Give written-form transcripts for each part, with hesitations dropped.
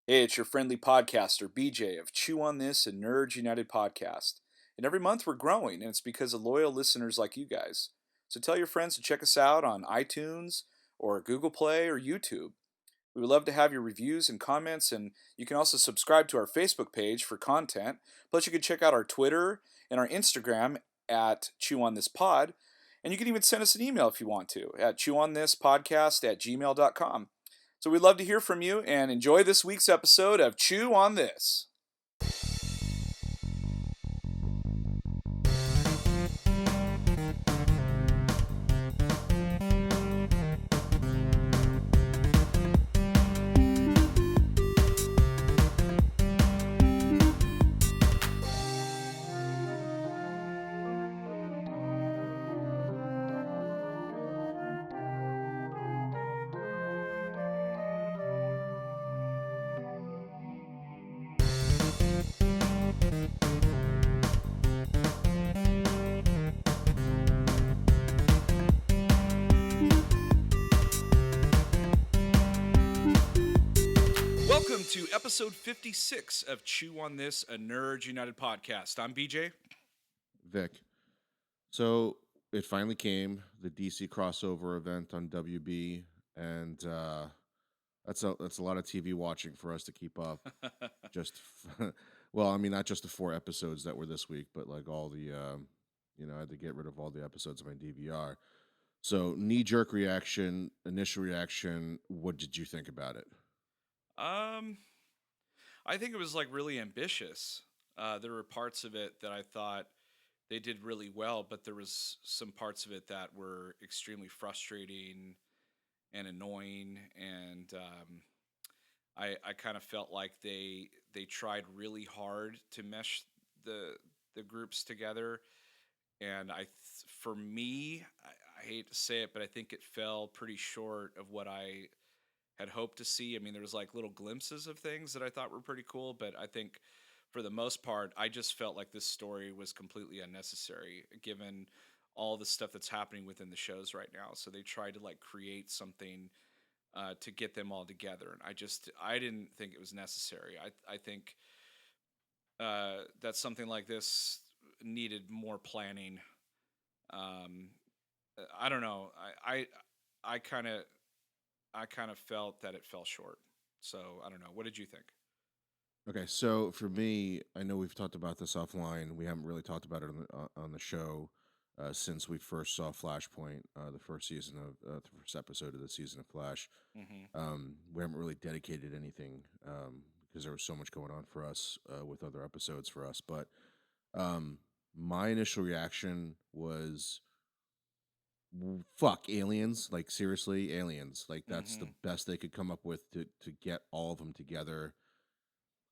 Hey, it's your friendly podcaster, BJ of Chew on This and Nerds United podcast. And every month we're growing, and it's because of loyal listeners like you guys. So tell your friends to check us out on iTunes or Google Play or YouTube. We would love to have your reviews and comments, and you can also subscribe to our Facebook page for content. Plus, you can check out our Twitter and our Instagram at Chew on This Pod. And you can even send us an email if you want to at chewonthispodcast@gmail.com. So we'd love to hear from you and enjoy this week's episode of Chew on This. Welcome to episode 56 of Chew on This, a Nerds United podcast. I'm BJ. Vic. So it finally came, the DC crossover event on WB, and that's a lot of TV watching for us to keep up. Just well, I mean, not just the 4 episodes that were this week, but like all the I had to get rid of all the episodes of my DVR. So knee jerk reaction, initial reaction. What did you think about it? um, I think it was like really ambitious. There were parts of it that I thought they did really well, but there was some parts of it that were extremely frustrating and annoying, and I kind of felt like they tried really hard to mesh the groups together, and for me, I hate to say it, but I think it fell pretty short of what I had hoped to see. I mean, there was like little glimpses of things that I thought were pretty cool, but I think for the most part, I just felt like this story was completely unnecessary given all the stuff that's happening within the shows right now. So they tried to like create something to get them all together, and I didn't think it was necessary. I think that something like this needed more planning. Um, I don't know. I kind of I kind of felt that it fell short. So I don't know. What did you think? Okay, so for me, I know we've talked about this offline. We haven't really talked about it on the show since we first saw Flashpoint, the first season of the first episode of the season of Flash. Hmm. We haven't really dedicated anything because there was so much going on for us with other episodes for us. But um, my initial reaction was, "Fuck aliens!" Like seriously, aliens. Like that's the Hmm. best they could come up with to get all of them together.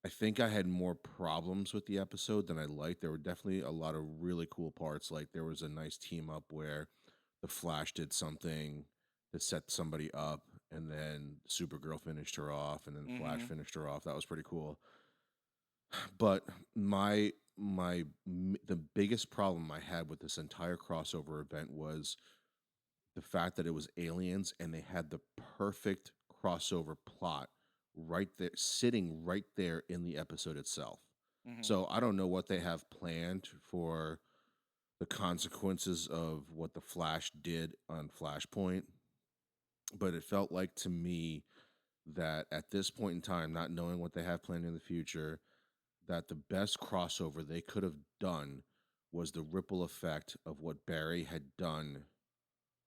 I think I had more problems with the episode than I liked. There were definitely a lot of really cool parts. Like there was a nice team up where the Flash did something to set somebody up, and then Supergirl finished her off, and then Flash Hmm. finished her off. That was pretty cool. But the biggest problem I had with this entire crossover event was the fact that it was aliens and they had the perfect crossover plot right there, sitting right there in the episode itself. Hmm. So I don't know what they have planned for the consequences of what the Flash did on Flashpoint, but it felt like to me that at this point in time, not knowing what they have planned in the future, that the best crossover they could have done was the ripple effect of what Barry had done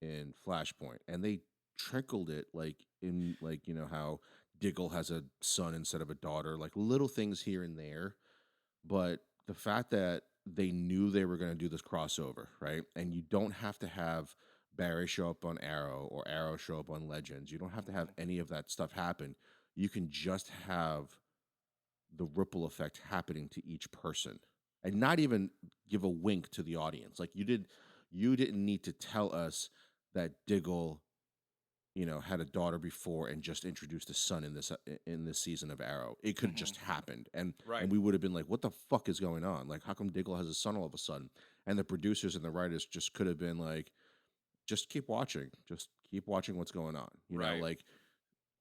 in Flashpoint, and they trickled it like in like how Diggle has a son instead of a daughter, like little things here and there. But the fact that they knew they were going to do this crossover, right? And you don't have to have Barry show up on Arrow or Arrow show up on Legends. You don't have to have Hmm. any of that stuff happen. You can just have the ripple effect happening to each person and not even give a wink to the audience. Like you didn't need to tell us that Diggle, had a daughter before and just introduced a son in this season of Arrow. It could have Hmm. just happened, and Right. and we would have been like, "What the fuck is going on? Like, how come Diggle has a son all of a sudden?" And the producers and the writers just could have been like, just keep watching what's going on. Right. Like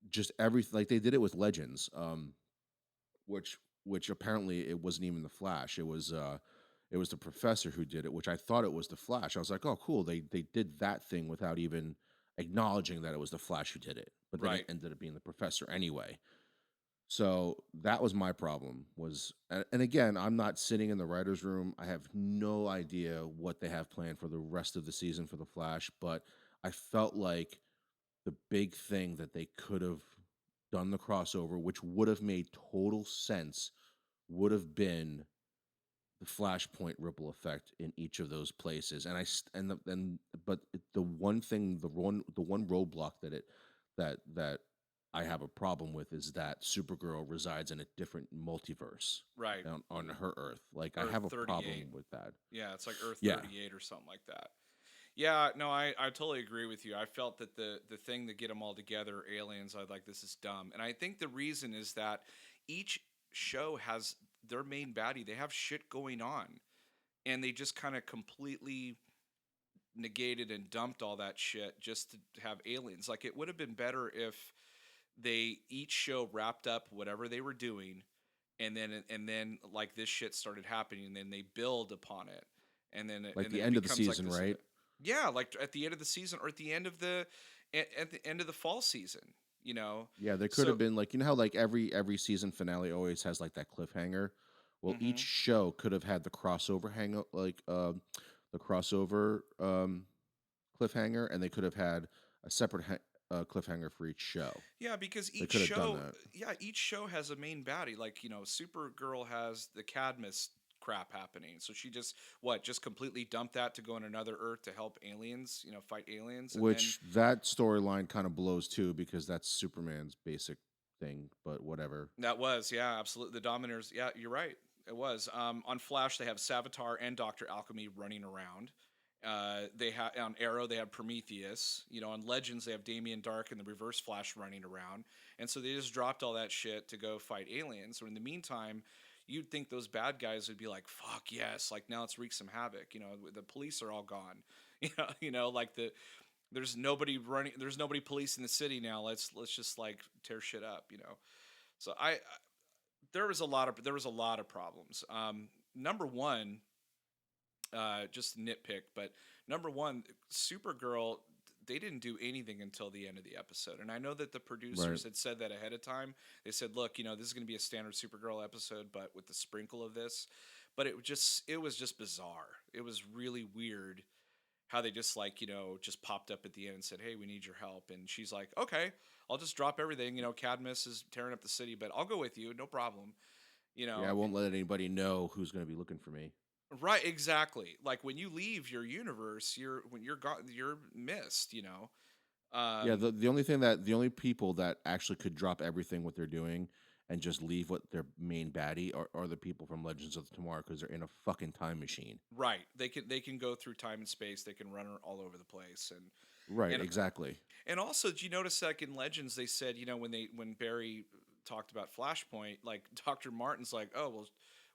just every like they did it with Legends. which which apparently it wasn't even the Flash. It was the professor who did it, which I thought it was the Flash. I was like, "Oh, cool. They did that thing without even acknowledging that it was the Flash who did it." But then it Right. ended up being the professor anyway. So that was my problem was and again, I'm not sitting in the writers room. I have no idea what they have planned for the rest of the season for the Flash, but I felt like the big thing that they could have done the crossover, which would have made total sense, would have been the flashpoint ripple effect in each of those places. And I st- and the, and but the one thing, the one roadblock that I have a problem with is that Supergirl resides in a different multiverse Right. on her Earth. Like I Earth have a 38. problem with that. Yeah, it's like Earth Yeah, 38 or something like that. Yeah, no, I totally agree with you. I felt that the thing that get them all together, aliens, I like this is dumb. And I think the reason is that each show has their main baddie. They have shit going on, and they just kind of completely negated and dumped all that shit just to have aliens. Like it would have been better if they each show wrapped up whatever they were doing, and then like this shit started happening, and then they build upon it, like and the then it end of the becomes like season, this right? yeah, like at the end of the season or at the end of at the end of the fall season, you know. Yeah, there could have So been like how like every season finale always has like that cliffhanger. Well, each mhm. show could have had the crossover hang like the crossover cliffhanger, and they could have had a separate cliffhanger for each show. Yeah, because They each could have done show, that. yeah, each show has a main baddie. Like, you know, Supergirl has the Cadmus crap happening. So she just just completely dumped that to go on another Earth to help aliens, you know, fight aliens, and then Which that storyline kind of blows too because that's Superman's basic thing. But whatever. that was, yeah, absolutely. The Dominators, yeah, you're right. It was. On Flash, they have Savitar and Doctor Alchemy running around. They have on Arrow, they have Prometheus. You know, on Legends, they have Damien Dark and the Reverse Flash running around. And so they just dropped all that shit to go fight aliens. So in the meantime, you'd think those bad guys would be like, "Fuck yes!" Like now let's wreak some havoc. You know, the police are all gone. Like there's nobody running. There's nobody policing the city now. Let's just like tear shit up. So there was a lot of problems. Number one, just nitpick, but number one, Supergirl, they didn't do anything until the end of the episode, and I know that the Right. producers had said that ahead of time. They said, "Look, this is going to be a standard Supergirl episode, but with the sprinkle of this." But it was just bizarre. It was really weird how they just like just popped up at the end and said, "Hey, we need your help," and she's like, "Okay, I'll just drop everything. Cadmus is tearing up the city, but I'll go with you, no problem." You Yeah, I know, won't let anybody know who's going to be looking for me. right? Exactly. Like when you leave your universe, when you're gone, you're missed. Yeah, Um, the only people that actually could drop everything what they're doing and just leave what their main baddie are the people from Legends of Tomorrow because they're in a fucking time machine. right. They can go through time and space. They can run all over the place, Right, and exactly. and also, did you notice like in Legends they said when Barry talked about Flashpoint, like Dr. Martin's like, "Oh well,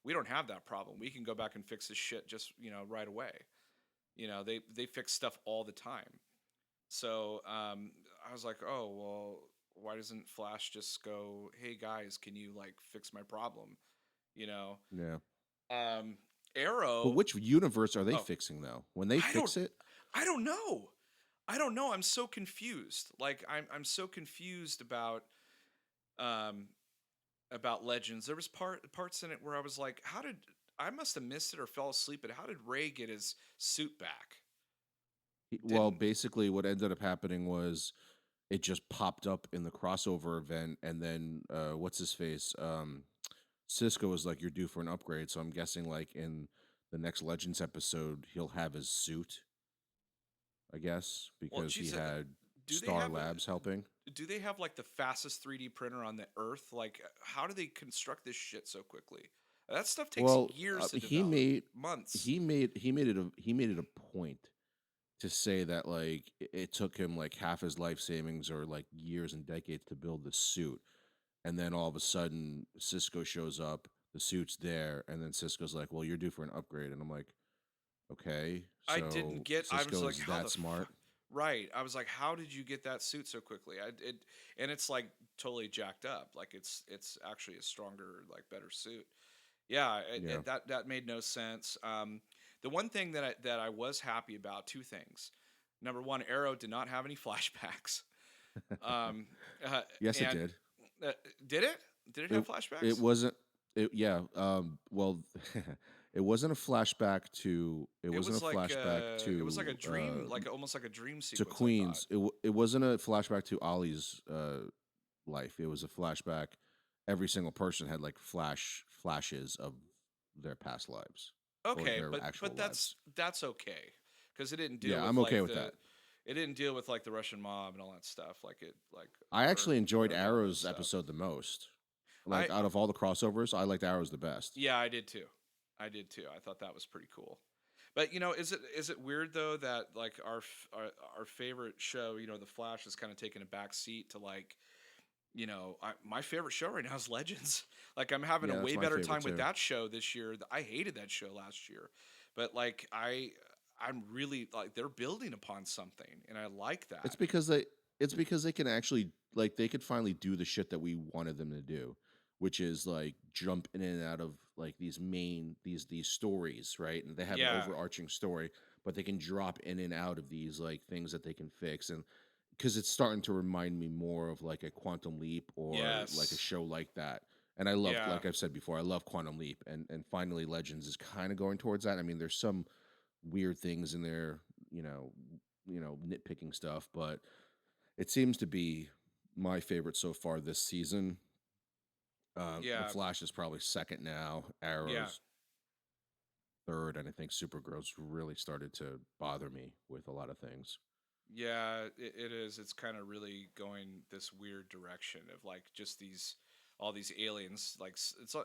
we don't have that problem. We can go back and fix this shit just right away." They fix stuff all the time. So I was like, oh well, why doesn't Flash just go, hey guys, can you like fix my problem? You know, Yeah. um, But Arrow. which universe are they Oh, fixing though? When they I don't, fix it, I don't know. I don't know. I'm so confused. Like I'm so confused um about Legends. There was parts in it where I was like, how did I must have missed it or fell asleep? But how did Ray get his suit back? well, Didn't basically what ended up happening was it just popped up in the crossover event, and then what's his face? Cisco was like, "You're due for an upgrade." So I'm guessing like in the next Legends episode, he'll have his suit. I guess well, because he geez, had do they Star have a Labs helping. do they have like the fastest 3D printer on the earth? Like, how do they construct this shit so quickly? That stuff takes Well, years to develop, months. he made it a point to say that like it took him like half his life savings or like years and decades to build the suit, and then all of a sudden Cisco shows up, the suit's there, and then Cisco's like, "Well, you're due for an upgrade," and I'm like, "Okay, I didn't so get. I was Cisco like, is how that the smart?" fuck? Right. I was like, how did you get that suit so quickly? And it's like totally jacked up. Like it's actually a stronger, like better suit. Yeah, Yeah. that made no sense. The one thing that I was happy about, two things. Number one, Arrow did not have any flashbacks. Um, uh, Yes, it and did. uh, did it? Did it It have it flashbacks? wasn't it yeah, well, it wasn't a flashback to it It wasn't was a flashback it was like a dream, like almost like a dream to sequence. I thought. Queens. It wasn't a flashback to Ollie's life. It was a flashback. Every single person had like flashes of their past lives or Okay, their but actual lives. that's okay because it didn't deal Yeah, with I'm okay like with that. it didn't deal with like the Russian mob and all that stuff like it like I or actually enjoyed or all that Arrow's stuff. episode the most. I Like out of all the crossovers, I liked Arrow's the best. Yeah, I did too. I did too. I thought that was pretty cool. But is it weird though that like our favorite show, The Flash, is kind of taking a back seat to like, my favorite show right now is Legends. Like I'm having a Yeah, that's way my better favorite time with too. that show this year. I hated that show last year, but like I'm really like they're building upon something, and I like It's that. because they it's because they can actually like they could finally do the shit that we wanted them to do, which is like jump in and out of like these stories, right? And they have an Yeah. overarching story, but they can drop in and out of these like things that they can fix. And because it's starting to remind me more of like a Quantum Leap or like a Yes. show like that. And I love, Yeah. like I've said before, I love Quantum Leap, and finally Legends is kind of going towards that. I mean, there's some weird things in there, you know, nitpicking stuff, but it seems to be my favorite so far this season. The Yeah. Flash is probably second now. Yeah. Arrow's third, and I think Supergirl's really started to bother me with a lot of things. Yeah, it is. It's kind of really going this weird direction of like just all these aliens. Like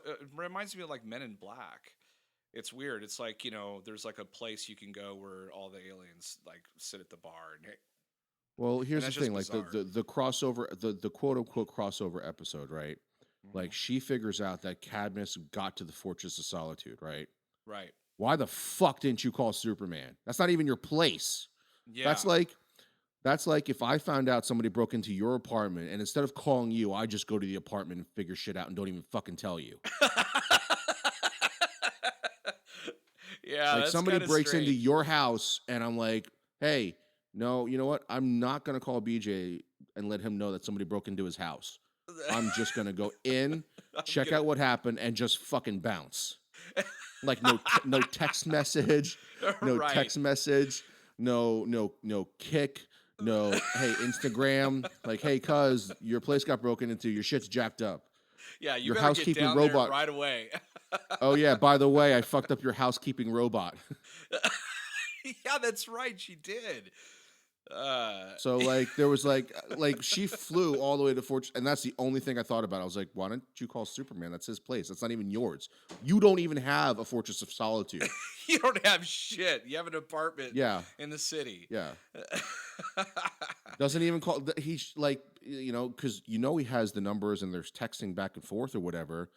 it reminds me of like Men in Black. It's weird. It's like there's like a place you can go where all the aliens like sit at the bar, Well, and here's the that's just thing: like bizarre. the crossover, the quote unquote crossover episode, right? Hmm. Like she figures out that Cadmus got to the Fortress of Solitude, right? Right? Why the fuck didn't you call Superman? That's not even your place. That's Yeah. like That's like if I found out somebody broke into your apartment and instead of calling you, I just go to the apartment and figure shit out and don't even fucking tell you. Yeah, Like that's somebody kind of breaks into strange. your house and I'm like, hey, no, you know what? I'm not going to call BJ and let him know that somebody broke into his house. I'm just going to go in, I'm check gonna. out what happened, and just fucking bounce. Like no text message, no Right. text message, no kick, no hey Instagram, like hey cuz your place got broken into, your shit's jacked up. Yeah, you Your better get housekeeping down there robot. right away. Oh yeah, by the way, I fucked up your housekeeping robot. Yeah, that's right. She did. Uh, So like there was like she flew all the way to Fortress, and that's the only thing I thought about. I was like, why don't you call Superman? That's his place. That's not even yours. You don't even have a Fortress of Solitude. you don't have shit. You have an apartment Yeah, in the city. yeah. Doesn't even call. He's like, because he has the numbers and there's texting back and forth or whatever.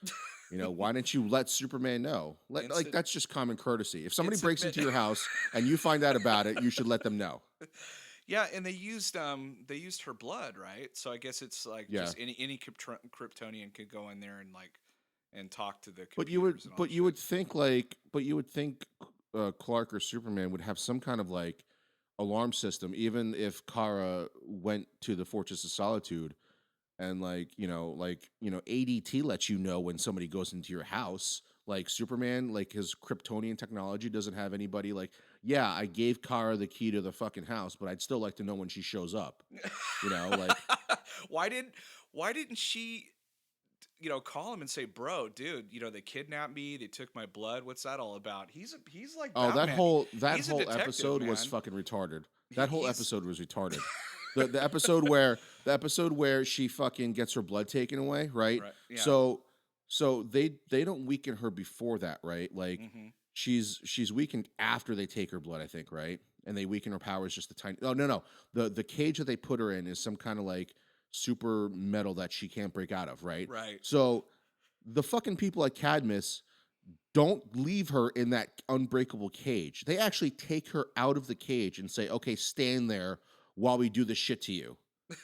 Why didn't you let Superman know? Like Instant, that's just common courtesy. If somebody instant. breaks into your house and you find out about it, you should let them know. Yeah, and they used her blood, right? So I guess it's like Yeah, just any Kryptonian could go in there and like and talk to the but you would, computers and all but that you shit. would think Clark or Superman would have some kind of like alarm system, even if Kara went to the Fortress of Solitude and ADT lets you know when somebody goes into your house. Like Superman, like his Kryptonian technology doesn't have anybody like, yeah, I gave Kara the key to the fucking house, but I'd still like to know when she shows up. Like why did why didn't she call him and say, "Bro, dude, they kidnapped me. They took my blood. What's that all about?" He's like oh Batman. that He's a whole detective, episode was man. fucking retarded. That whole He's episode was retarded. The episode where she fucking gets her blood taken away, right? right. Yeah. So they don't weaken her before that, right? Like Hmm. she's weakened after they take her blood, I think, right? And they weaken her powers just a tiny. Oh no. The cage that they put her in is some kind of like super metal that she can't break out of, right? Right. So the fucking people at Cadmus don't leave her in that unbreakable cage. They actually take her out of the cage and say, okay, stand there while we do this shit to you.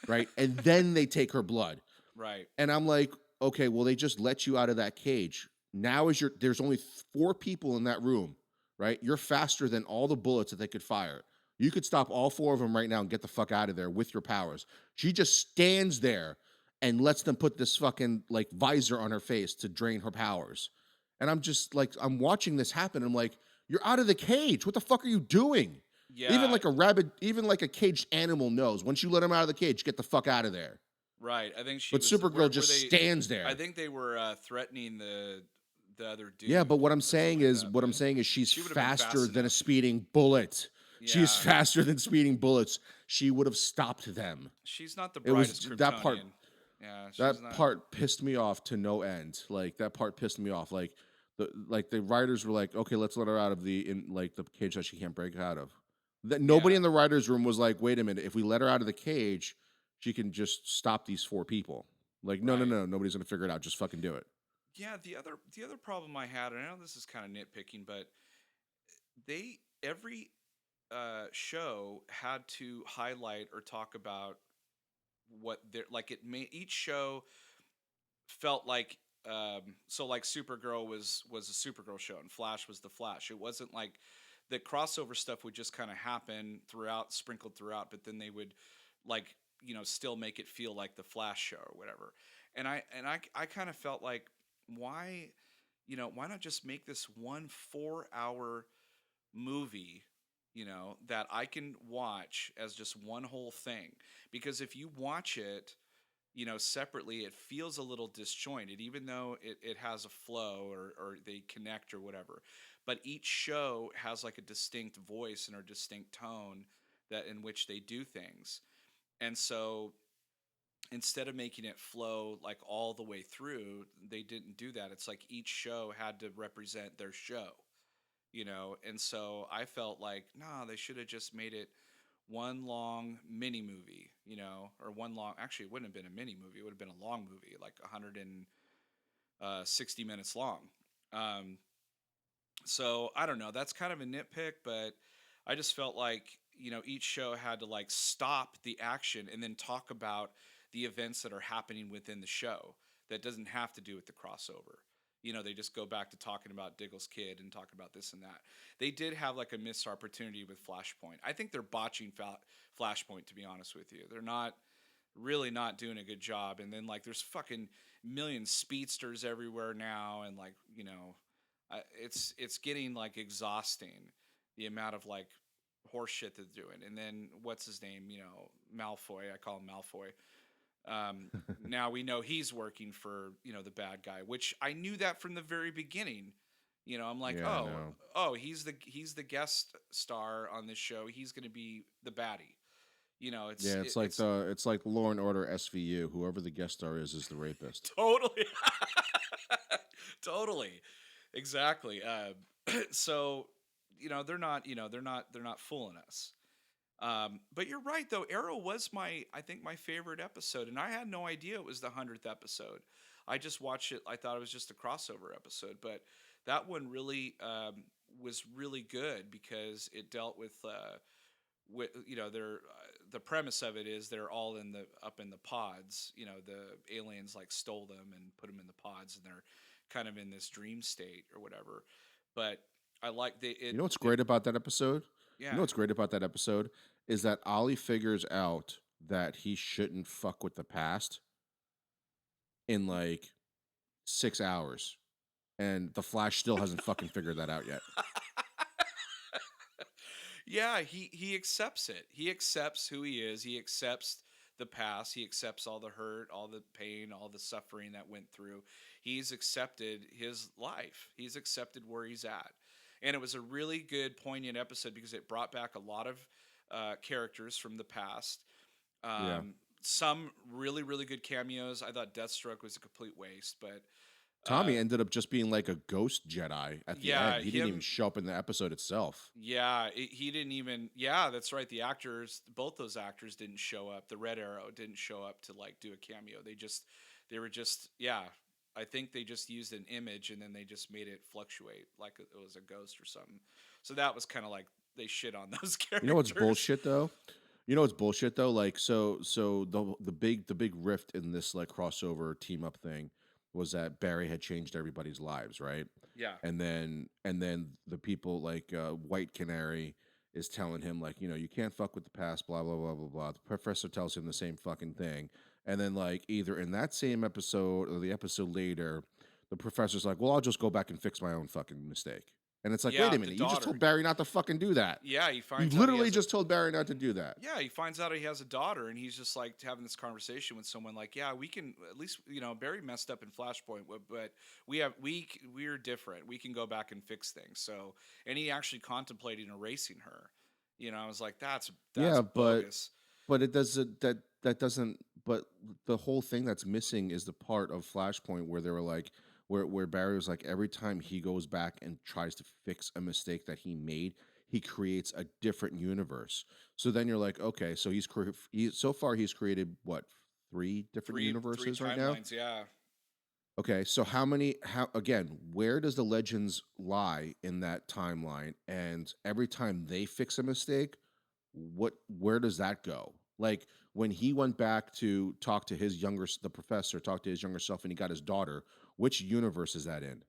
Right. And then they take her blood. Right. And I'm like, okay, well, they just let you out of that cage. Now is there's only four people in that room, right? You're faster than all the bullets that they could fire. You could stop all four of them right now and get the fuck out of there with your powers. She just stands there and lets them put this fucking like visor on her face to drain her powers. And I'm just like, I'm watching this happen. I'm like, you're out of the cage. What the fuck are you doing? Even Yeah. like a rabbit, even like a caged animal knows once you let him out of the cage, get the fuck out of there. Right. I think she But was. Supergirl Were just they? stands I there. think they were threatening the other Yeah, but dude what I'm or something saying like is, that. But she's she would have been faster fast than a enough. speeding bullet. She is Yeah. faster than speeding bullets. She would have stopped them. She's not the It was brightest Kryptonian. Yeah. She's that not. part pissed me off to no end. Like that part pissed me off. The writers were like, okay, let's let her out of the cage that she can't break out of. That nobody Yeah. in the writers' room was like, wait a minute, if we let her out of the cage, she can just stop these four people. Like, no, no, Right. no, nobody's gonna figure it out. Just fucking do it. Yeah. The other problem I had, and I know this is kind of nitpicking, but every show had to highlight or talk about what they're like. It made each show felt like so like Supergirl was a Supergirl show and Flash was the Flash. It wasn't like the crossover stuff would just kind of happen throughout, sprinkled throughout, but then they would like still make it feel like the Flash show or whatever. And I kind of felt like why why not just make this one 4 hour movie, that I can watch as just one whole thing. Because if you watch it, separately, it feels a little disjointed, even though it has a flow or they connect or whatever. But each show has like a distinct voice and a distinct tone that in which they do things. And so instead of making it flow like all the way through, they didn't do that. It's like each show had to represent their show, and so I felt like nah, they should have just made it one long mini movie, or one long, actually it wouldn't have been a mini movie, it would have been a long movie like 160 minutes long. um, so I don't know, that's kind of a nitpick, but I just felt like each show had to like stop the action and then talk about the events that are happening within the show that doesn't have to do with the crossover. They just go back to talking about Diggle's kid and talking about this and that. They did have like a missed opportunity with Flashpoint. I think they're botching Flashpoint, to be honest with you. They're not really not doing a good job. And then like there's fucking million speedsters everywhere now, and like it's getting like exhausting the amount of like horse shit they're doing. And then what's his name? Malfoy. I call him Malfoy. Now we know he's working for the bad guy, which I knew that from the very beginning. I'm like, Yeah, I oh, know. he's the guest star on this show. He's going to be the baddie. Yeah, it's like Law and Order SVU. Whoever the guest star is the rapist. Totally, totally, exactly. So they're not fooling us. But you're right though. Arrow was I think my favorite episode, and I had no idea it was the 100th episode. I just watched it. I thought it was just a crossover episode, but that one really was really good because it dealt with their the premise of it is they're all up in the pods. The aliens like stole them and put them in the pods, and they're kind of in this dream state or whatever. But I like You know what's great about that episode? You yeah. know what's great about that episode is that Ollie figures out that he shouldn't fuck with the past in like 6 hours, and the Flash still hasn't fucking figured that out yet. Yeah, he accepts it. He accepts who he is. He accepts the past. He accepts all the hurt, all the pain, all the suffering that went through. He's accepted his life. He's accepted where he's at. And it was a really good, poignant episode because it brought back a lot of characters from the past. Yeah. Some really, really good cameos. I thought Deathstroke was a complete waste, but Tommy ended up just being like a ghost Jedi at the yeah, end. He didn't even show up in the episode itself. yeah, he didn't even. Yeah, that's right. The actors, both those actors, didn't show up. The Red Arrow didn't show up to like do a cameo. They were just, yeah. I think they just used an image and then they just made it fluctuate like it was a ghost or something. So that was kind of like they shit on those You know what's characters. bullshit though? You know it's bullshit though. Like so the big rift in this like crossover team up thing was that Barry had changed everybody's lives, right? Yeah. And then the people like White Canary is telling him like you can't fuck with the past, blah blah blah blah blah. The professor tells him the same fucking thing, and then like either in that same episode or the episode later, the professor's like, well, I'll just go back and fix my own fucking mistake. And it's like, wait Yeah, a the minute, you just daughter. told Barry not to fucking do that. Yeah, he You finds out he literally has a just told Barry not to do that. yeah, he finds out he has a daughter, and he's just like having this conversation with someone like, yeah, we can at least, Barry messed up in Flashpoint, but we're different. We can go back and fix things. So, and he actually contemplated erasing her. I was like, that's Yeah, bogus. but it doesn't that doesn't but the whole thing that's missing is the part of Flashpoint where they were like where Barry was like every time he goes back and tries to fix a mistake that he made, he creates a different universe. So then you're like, okay, so so far he's created what, three different Three universes right now? timelines. Yeah. Okay, so how again, where does the legends lie in that timeline? And every time they fix a mistake, where does that go? Like when he went back to talk to the professor, talk to his younger self, and he got his daughter, which universe is that in?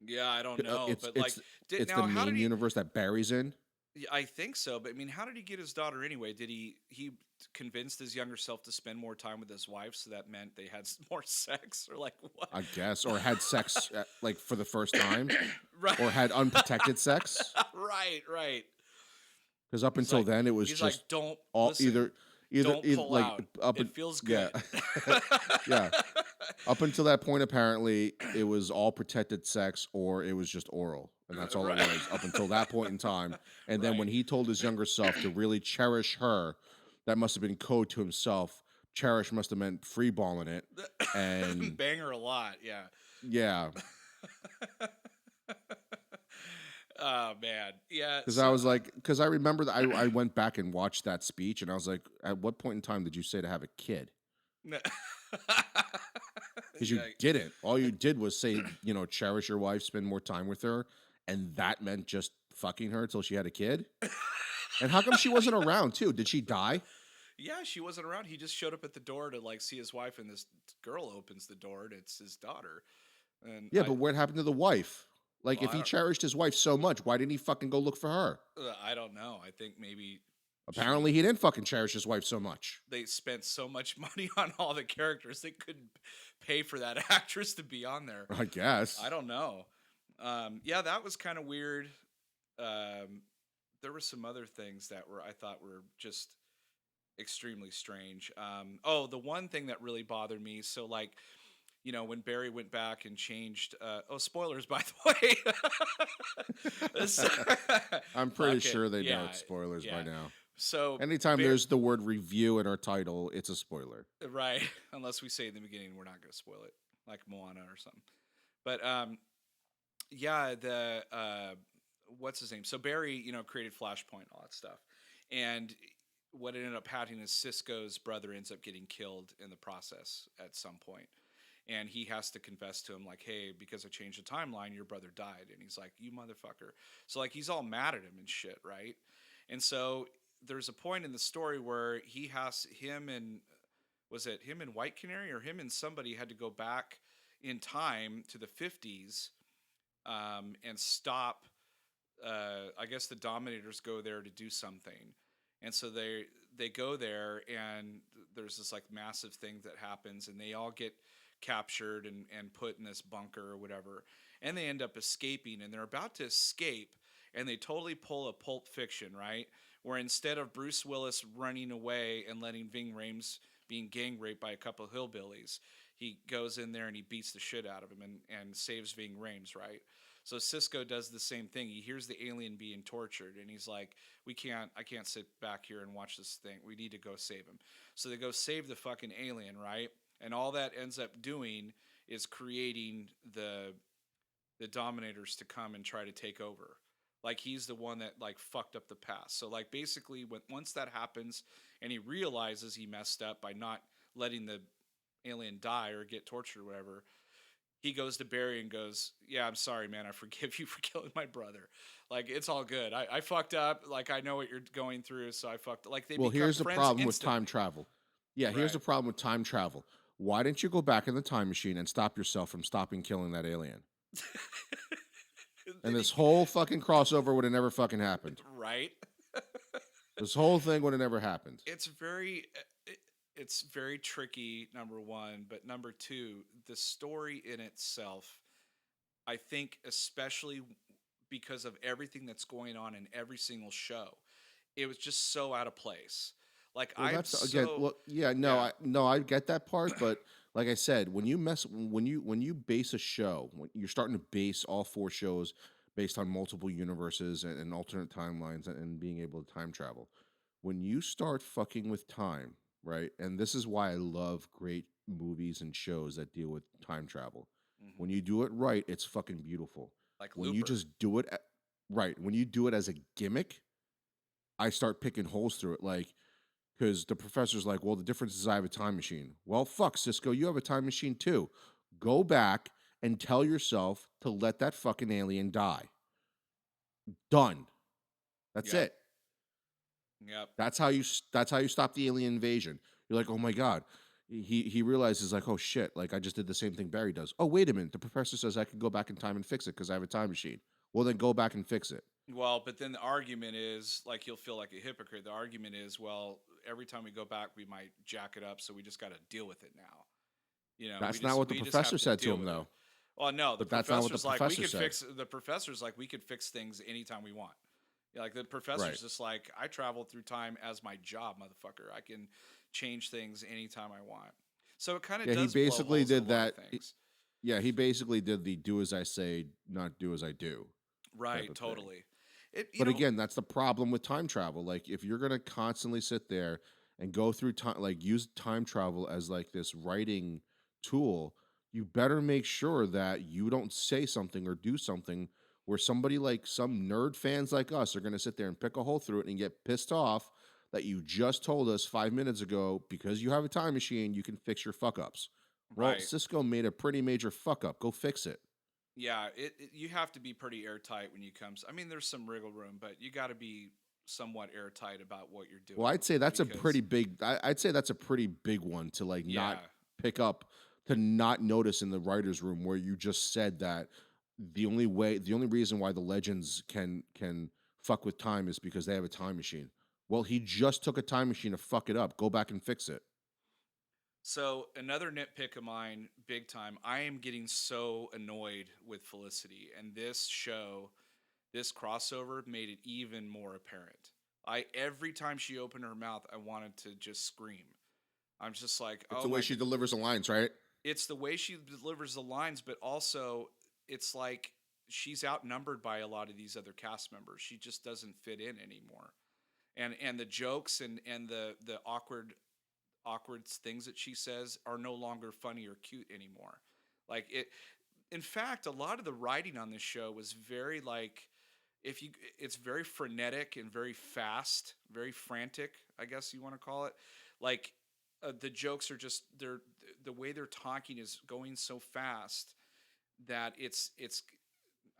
Yeah, I don't Uh, know, It's but like, it's did it's the now how did main he? universe that Barry's in. Yeah, I think so, but I mean, how did he get his daughter anyway? Did he convinced his younger self to spend more time with his wife, so that meant they had more sex, or like what? I guess, or had sex like for the first time, Right. or had unprotected sex. Right, right. Because up He's until like then, it was he's like, just "Don't all listen. Don't either pull like out. up It and feels yeah, good." yeah. Up until that point, apparently, it was all protected sex or it was just oral, and that's all it Right. was up until that point in time. And then Right. when he told his younger self to really cherish her, that must have been code to himself. Cherish must have meant free balling it, and Bang her a lot, yeah. yeah, Oh man. Yeah, because I so was like, because I remember that I went back and watched that speech, and I was like, at what point in time did you say to have a kid? Because you yeah. didn't. All you did was say, cherish your wife, spend more time with her, and that meant just fucking her until she had a kid. And how come she wasn't around too? Did she die? Yeah, she wasn't around. He just showed up at the door to like see his wife, and this girl opens the door, and it's his daughter. And Yeah, but what happened to the wife? Like, well, if he cherished his wife so much, why didn't he fucking go look for her? I don't know. I think maybe Apparently, she he didn't fucking cherish his wife so much. they spent so much money on all the characters they couldn't pay for that actress to be on there. I guess. I don't know. Yeah, that was kind of weird. There were some other things that I thought were just extremely strange. Oh, the one thing that really bothered me. So like, when Barry went back and changed. Oh, spoilers, by the way. So- I'm pretty Fuck it. sure they know Yeah, it's spoilers by yeah. now. So, Anytime there's the word review in our title, it's a spoiler. right, unless we say in the beginning, we're not going to spoil it, like Moana or something. But yeah, the what's his name? So Barry, created Flashpoint, all that stuff, and what ended up happening is Cisco's brother ends up getting killed in the process at some point, and he has to confess to him like, "Hey, because I changed the timeline, your brother died," and he's like, "You motherfucker!" So like he's all mad at him and shit, right? And so there's a point in the story where he has him and was it him and White Canary or him and somebody had to go back in time to the 50s and stop. I guess the Dominators go there to do something, and so they go there, and there's this like massive thing that happens, and they all get captured and put in this bunker or whatever, and they end up escaping, and they're about to escape, and they totally pull a Pulp Fiction, right? Where instead of Bruce Willis running away and letting Ving Rhames being gang raped by a couple of hillbillies, he goes in there and he beats the shit out of him and saves Ving Rhames, right? So Cisco does the same thing. He hears the alien being tortured, and he's like, I can't sit back here and watch this thing. We need to go save him." So they go save the fucking alien, right? And all that ends up doing is creating the Dominators to come and try to take over. Like he's the one that like fucked up the past. So like basically, once that happens, and he realizes he messed up by not letting the alien die or get tortured or whatever, he goes to Barry and goes, "Yeah, I'm sorry, man. I forgive you for killing my brother. Like, it's all good. I fucked up. Like, I know what you're going through, so I fucked." Like, they Well, become here's the friends problem with time instantly. travel. Yeah, here's the Right. problem with time travel. Why didn't you go back in the time machine and stop yourself from stopping killing that alien? And Then this whole fucking crossover would have never fucking happened. right. This whole thing would have never happened. It's very it's very tricky, number one, but number two, the story in itself, I think, especially because of everything that's going on in every single show, it was just so out of place. Like, Well, I'm that's again. so Well, yeah, yeah. no, I get that part, but like I said, when you base a show, when you're starting to base all four shows based on multiple universes and alternate timelines and being able to time travel, when you start fucking with time, right? And this is why I love great movies and shows that deal with time travel. When Mhm. you do it right, it's fucking beautiful. Like When you Looper. just do it right, when you do it as a gimmick, I start picking holes through it. Like, because the professor's like, well, the difference is I have a time machine. Well, fuck, Cisco, you have a time machine too. Go back and tell yourself to let that fucking alien die. Done. That's Yep. it. Yep. That's how you stop the alien invasion. You're like, oh my god. He realizes like, oh shit, like I just did the same thing Barry does. Oh wait a minute, the professor says I can go back in time and fix it because I have a time machine. Well then go back and fix it. Well, but then the argument is, like, you'll feel like a hypocrite. The argument is, well, every time we go back, we might jack it up, so we just got to deal with it now. That's not what the We just professor have to said to deal him with it. though. Well, no, But that's not what the professor said. the professor's like, we could fix things anytime we want. Yeah, like, the Right. professor's just like, I travel through time as my job, motherfucker. I can change things anytime I want. So it kind of Yeah, he does blow basically holes in a did lot of that. things. Yeah, he basically did the do as I say, not do as I do type Right, of thing. totally. It, But again, that's the problem with time travel. Like if you're going to constantly sit there and go through time like use time travel as like this writing tool, you better make sure that you don't say something or do something where somebody like some nerd fans like us are going to sit there and pick a hole through it and get pissed off that you just told us 5 minutes ago because you have a time machine you can fix your fuck ups. Well, right. Cisco made a pretty major fuck up. Go fix it. Yeah, you have to be pretty airtight when you comes. I mean, there's some wriggle room, but you got to be somewhat airtight about what you're Well, doing I'd say that's a because pretty big. I'd say that's a pretty big one to like not yeah, pick up, to not notice in the writers' room where you just said that the only reason why the legends can fuck with time is because they have a time machine. Well, he just took a time machine to fuck it up. Go back and fix it. so another nitpick of mine, big time. I am getting so annoyed with Felicity, and this show, this crossover made it even more apparent. I Every time she opened her mouth, I wanted to just scream. I'm just like, It's oh the way my she god. delivers the lines, right? It's the way she delivers the lines, but also it's like she's outnumbered by a lot of these other cast members. She just doesn't fit in anymore. And the jokes and the awkward things that she says are no longer funny or cute anymore. Like it In fact, a lot of the writing on this show was very like, if you it's very frenetic and very fast, very frantic, I guess you want to call it. Like, the jokes are just, the way they're talking is going so fast that it's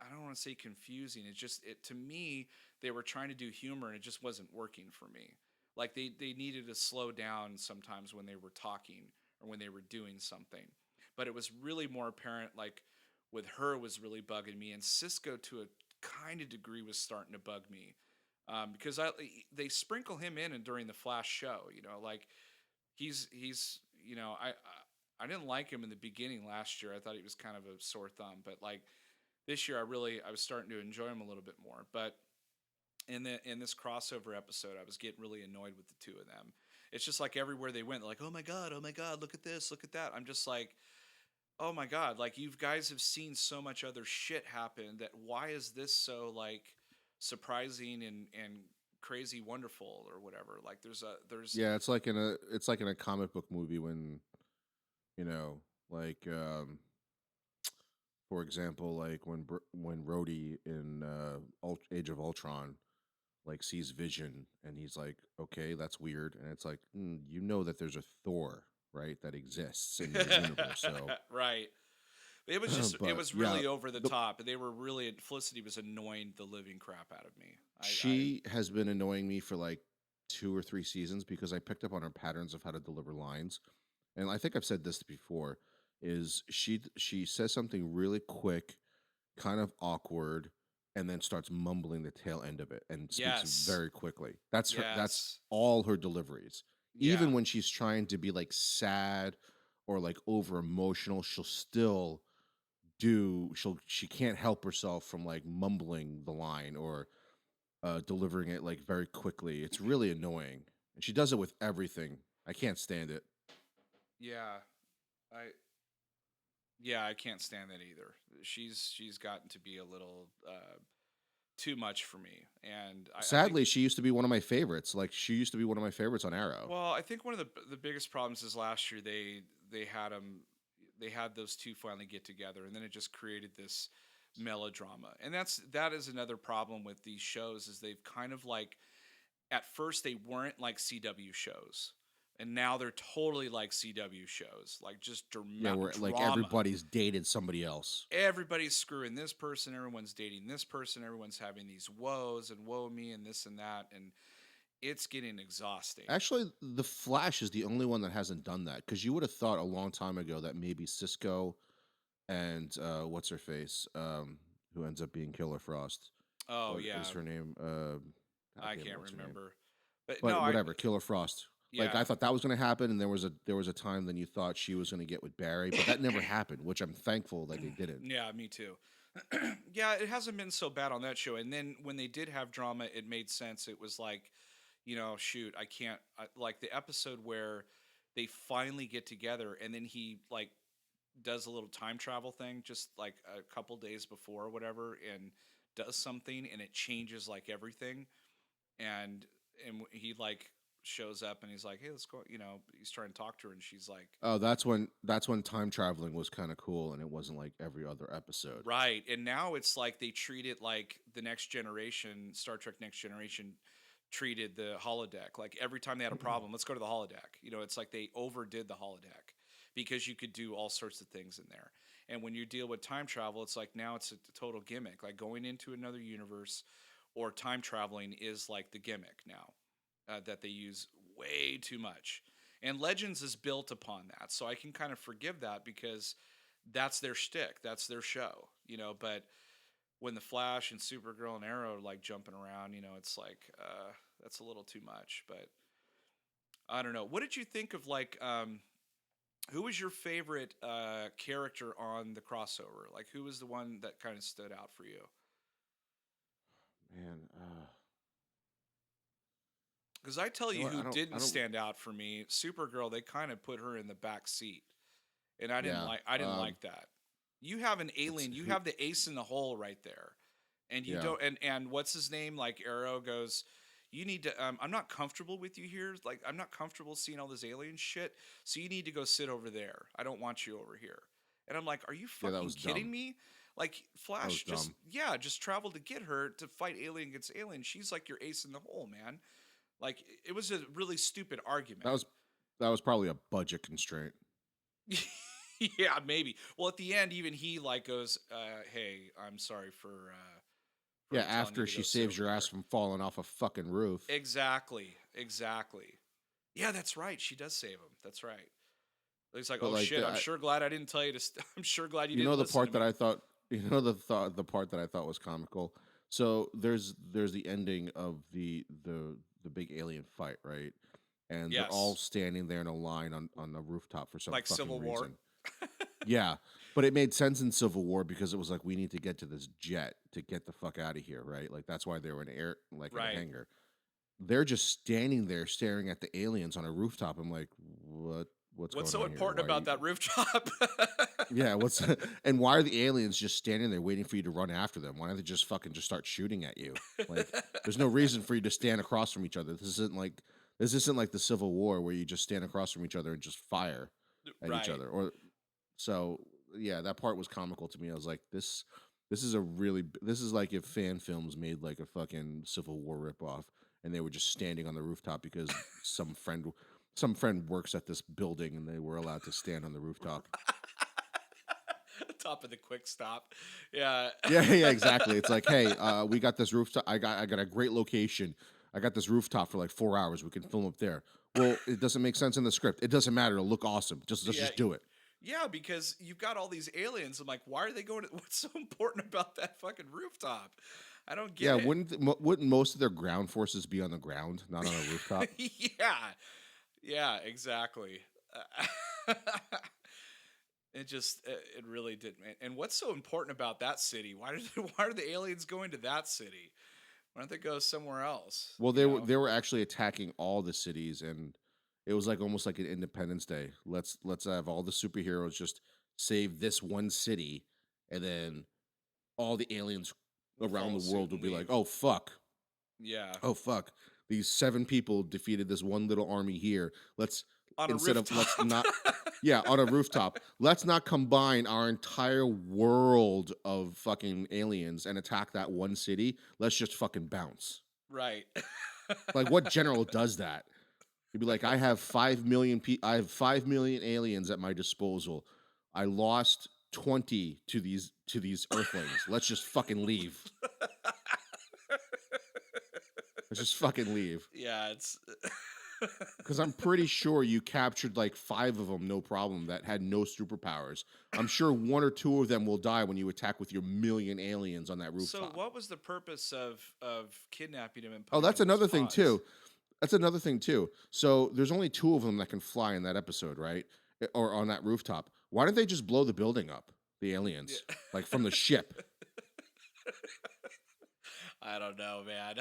I don't want to say confusing. It's just, it to me, they were trying to do humor and it just wasn't working for me. Like, they needed to slow down sometimes when they were talking or when they were doing something. But it was really more apparent, like, with her was really bugging me, and Cisco to a kind of degree was starting to bug me, because they sprinkle him in and during the Flash show, like, he's I didn't like him in the beginning last year. I thought he was kind of a sore thumb, but like this year, I was starting to enjoy him a little bit more. But in this crossover episode, I was getting really annoyed with the two of them. It's just like everywhere they went, like, oh my god, look at this, look at that. I'm just like, oh my god, like, you guys have seen so much other shit happen, that why is this so, like, surprising and crazy wonderful or whatever? Like, there's Yeah, it's like in a comic book movie when you know like for example, like when Rhodey in Age of Ultron like sees Vision and he's like, okay, that's weird, and it's like, you know that there's a Thor, right, that exists in your universe. So right. It was just it But was yeah, really over the the top. They were really Felicity was annoying the living crap out of me. I she has been annoying me for like 2 or 3 seasons because I picked up on her patterns of how to deliver lines. And I think I've said this before, is she says something really quick, kind of awkward, and then starts mumbling the tail end of it and speaks yes. very quickly. That's Yes. all her deliveries. Yeah. Even when she's trying to be like sad or like over emotional, she'll still she can't help herself from like mumbling the line or delivering it like very quickly. It's really annoying. And she does it with everything. I can't stand it. Yeah. I yeah, I can't stand that either. She's gotten to be a little too much for me. And I think Sadly, she used to be one of my favorites. Like she used to be one of my favorites on Arrow. well, I think one of the biggest problems is last year they had them they had those two finally get together, and then it just created this melodrama. And that is another problem with these shows is they've kind of like at first they weren't like CW shows, and now they're totally like CW shows, like just Yeah, where like drama. everybody's dated somebody else. Everybody's screwing this person, everyone's dating this person, everyone's having these woes and woe me and this and that, and it's getting exhausting. Actually, the Flash is the only one that hasn't done that because you would have thought a long time ago that maybe Cisco and what's her face, who ends up being Killer Frost. Oh What is yeah, her name? God I damn it, can't what's her name? remember. But no, But I whatever, Killer Frost. Like I yeah. thought that was going to happen, and there was a time then you thought she was going to get with Barry, but that never happened, which I'm thankful that they didn't. Yeah, me too. Yeah, it hasn't been so bad on that show. And then when they did have drama, it made sense. It was like, shoot, I can't like the episode where they finally get together and then he like does a little time travel thing just like a couple days before or whatever and does something and it changes like everything and he like shows up and he's like, "Hey, let's go." He's trying to talk to her and she's like, Oh, that's when time traveling was kind of cool, and it wasn't like every other episode. right. And now it's like they treat it like the next generation, Star Trek Next Generation treated the holodeck. Like every time they had a problem, let's go to the holodeck. It's like they overdid the holodeck because you could do all sorts of things in there. And when you deal with time travel, it's like now it's a total gimmick. Like going into another universe or time traveling is like the gimmick now that they use way too much. And Legends is built upon that. So I can kind of forgive that because that's their shtick, that's their show, but when the Flash and Supergirl and Arrow are like jumping around, it's like that's a little too much. But I don't know. What did you think of like who was your favorite character on the crossover? Like who was the one that kind of stood out for you? Man, Because I tell you know you what? who I didn't don't. stand out for me, Supergirl. They kind of put her in the back seat, and Yeah. I didn't like that. You have an It's alien. You who? have the ace in the hole right there, and you Yeah. don't. And what's his name? Like Arrow goes. You need to. I'm not comfortable with you here. Like I'm not comfortable seeing all this alien shit. So you need to go sit over there. I don't want you over here. And I'm like, are you Yeah, that fucking was kidding dumb. me? Like That was Flash just dumb. just traveled to get her to fight alien against alien. She's like your ace in the hole, man. Like it was a really stupid That argument. was that was probably a budget constraint. Yeah, maybe. Well, at the end, even he like goes, "Hey, I'm sorry Yeah, for telling you after to she go sit saves over your ass there." from falling off a fucking roof. Exactly, exactly. Yeah, that's right. She does save him. That's right. He's like, But "Oh like shit, I'm sure glad I didn't tell you to. I'm sure glad you you know didn't the listen to part that me." I thought the part that I thought was comical. So there's the ending of the big alien fight, right? And they're all Yes, standing there in a line on the rooftop for some like fucking Civil War. reason. Yeah, but it made sense in Civil War because it was like we need to get to this jet to get the fuck out of here, right? Like that's why they were in air like in a Right. hangar. They're just standing there staring at the aliens on a rooftop. I'm like, what's What's going so on here? important Why are about you that rooftop? Yeah, what's and why are the aliens just standing there waiting for you to run after them? Why don't they just fucking just start shooting at you? Like there's no reason for you to stand across from each other. This isn't like the Civil War where you just stand across from each other and just fire at each Right. other. Or so yeah, that part was comical to me. I was like, this is like if fan films made like a fucking Civil War ripoff and they were just standing on the rooftop because some friend works at this building and they were allowed to stand on the rooftop. Top of the quick stop. Yeah. Yeah, yeah, exactly. It's like, hey, we got this rooftop. I got a great location. I got this rooftop for like 4 hours. We can film up there. Well, it doesn't make sense in the script. It doesn't matter. It'll look awesome. Just Yeah. just do it. Yeah, because you've got all these aliens. I'm like, why are they going to what's so important about that fucking rooftop? I don't get Yeah, it. wouldn't most of their ground forces be on the ground, not on a rooftop? Yeah. Yeah, exactly. Uh, it just it really did. And what's so important about that city? Why are the aliens going to that city? Why don't they go somewhere else? Well, You know? they were actually attacking all the cities, and it was like almost like an Independence Day. Let's have all the superheroes just save this one city, and then all the aliens We'll around follow the suit world will and be like, leave. "Oh fuck, Yeah, oh fuck, these 7 people defeated this one little army here. Let's on a instead of let's rooftop. not yeah, on a rooftop. Let's not combine our entire world of fucking aliens and attack that one city. Let's just fucking bounce." Right. Like, what general does that? He'd be like, I have 5 million aliens at my disposal. I lost 20 to these Earthlings. Let's just fucking leave. Let's just fucking leave. Yeah, it's Because I'm pretty sure you captured like 5 of them, no problem, that had no superpowers. I'm sure 1 or 2 of them will die when you attack with your million aliens on that so. rooftop. What was the purpose of kidnapping him and Oh, putting him that's in those another thing pods? too. That's another thing too. So there's only 2 of them that can fly in that episode, right? Or on that rooftop. Why didn't they just blow the building up? The aliens, Yeah. like from the ship. I don't know, man.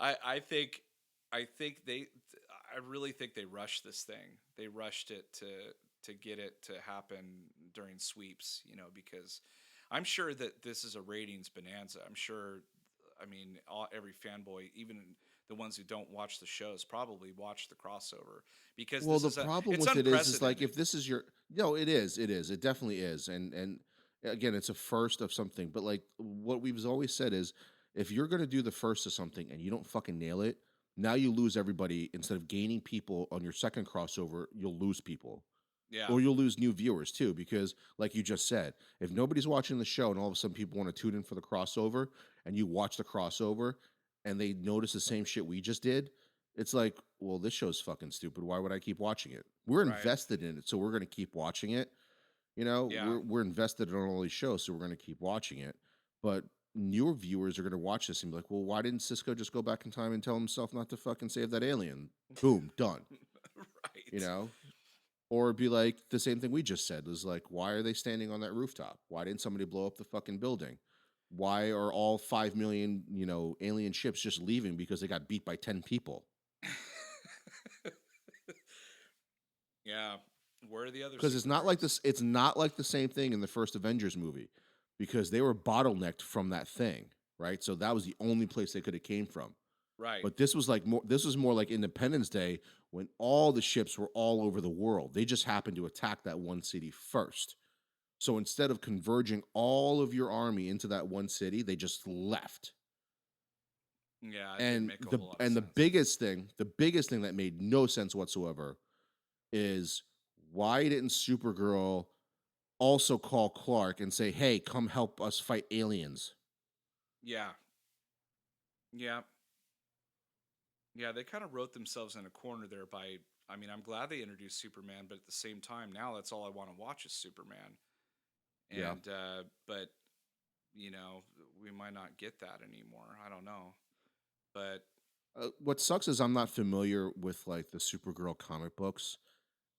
I think I think they I really think they rushed this thing. They rushed it to get it to happen during sweeps, because I'm sure that this is a ratings bonanza. I'm sure I mean every fanboy, even the ones who don't watch the shows, probably watch the crossover because Well, this the is problem it's with it is like unprecedented. if this is your no, it definitely is, and again, it's a first of something. But like what we've always said is, if you're gonna do the first of something and you don't fucking nail it, now you lose everybody. Instead of gaining people on your second crossover, you'll lose people. Yeah, Or you'll lose new viewers too, because like you just said, if nobody's watching the show and all of a sudden people want to tune in for the crossover and you watch the crossover and they notice the same shit we just did, it's like, well, this show's fucking stupid. Why would I keep watching it? We're right. invested in it, so we're gonna keep watching it. You know, Yeah. we're invested in all these shows, so we're gonna keep watching it. But newer viewers are gonna watch this and be like, well, why didn't Cisco just go back in time and tell himself not to fucking save that alien? Boom, done. You Right. know? Or it'd be like the same thing we just said was like, why are they standing on that rooftop? Why didn't somebody blow up the fucking building? Why are all 5 million, alien ships just leaving because they got beat by 10 people? Yeah. Where are the other Because it's not like superheroes? this, it's not like the same thing in the first Avengers movie because they were bottlenecked from that thing, right? So that was the only place they could have came from. Right. But this was more like Independence Day when all the ships were all over the world. They just happened to attack that one city first. So instead of converging all of your army into that one city, they just left. Yeah, it didn't And make a whole lot of the sense. biggest thing that made no sense whatsoever is why didn't Supergirl also call Clark and say, "Hey, come help us fight aliens"? Yeah. Yeah. Yeah, they kind of wrote themselves in a corner there by I mean, I'm glad they introduced Superman, but at the same time now that's all I want to watch is Superman. Yeah. And but you know, we might not get that anymore. I don't know. But What sucks is I'm not familiar with like the Supergirl comic books,